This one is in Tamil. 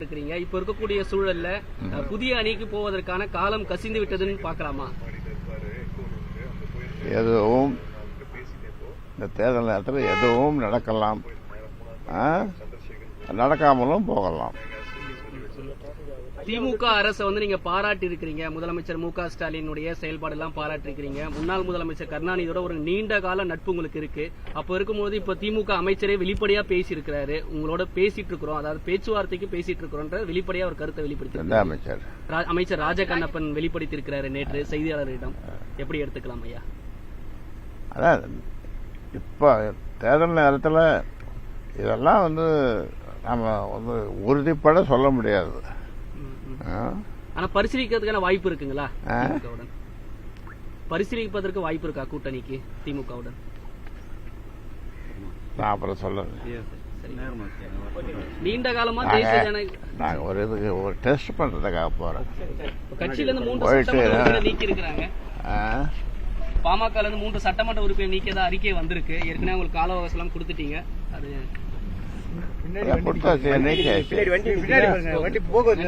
இருக்கிறீங்க. இப்ப இருக்கக்கூடிய சூழல்ல புதிய அணிக்கு போவதற்கான காலம் கசிந்து விட்டதுன்னு பார்க்கலாமா? எதுவும் இந்த தேர்தல் நேரத்தில் எதுவும் நடக்கலாம், நடக்காமலும் போகலாம். திமுக அரசை நீங்க பாராட்டி இருக்கிறீங்க. முதலமைச்சர் மு க ஸ்டாலினுடைய செயல்பாடு எல்லாம் பாராட்டி இருக்கிறீங்க. முன்னாள் முதலமைச்சர் கருணாநிதியோட ஒரு நீண்ட கால நட்பு உங்களுக்கு இருக்கு. அப்ப இருக்கும்போது இப்ப திமுக அமைச்சரே வெளிப்படையா பேசி இருக்கிறாரு. உங்களோட பேசிட்டு இருக்கிறோம், அதாவது பேச்சுவார்த்தைக்கு பேசிட்டு இருக்கிறோம் வெளிப்படையா ஒரு கருத்தை வெளிப்படுத்தி அமைச்சர் ராஜகண்ணப்பன் வெளிப்படுத்தி இருக்கிறாரு நேற்று செய்தியாளர்களிடம். எப்படி எடுத்துக்கலாம் ஐயா? அதான் இப்ப தேர்தல் நேரத்தில் இதெல்லாம் நம்ம உறுதிப்பட சொல்ல முடியாது. ஆனா பரிசீலிக்கிறதுக்கான வாய்ப்பு இருக்குங்களா? பரிசீலிப்பதற்கு வாய்ப்பு இருக்கா கூட்டணிக்கு திமுகவுடன்? நான் அப்புறம் சொல்றேன். நீண்ட காலமா நாங்க ஒரு டெஸ்ட் பண்றதுக்காக போறோம். கட்சியில இருந்து 3 சட்டமன்ற உறுப்பினர் நீக்கி இருக்கிறாங்க. பாமக இருந்து 3 சட்டமன்ற உறுப்பினர் நீக்கியதா அறிக்கை வந்திருக்கு. ஏற்கனவே உங்களுக்கு கால அவகாசம் எல்லாம் கொடுத்துட்டீங்க. அது போக்குவரத்து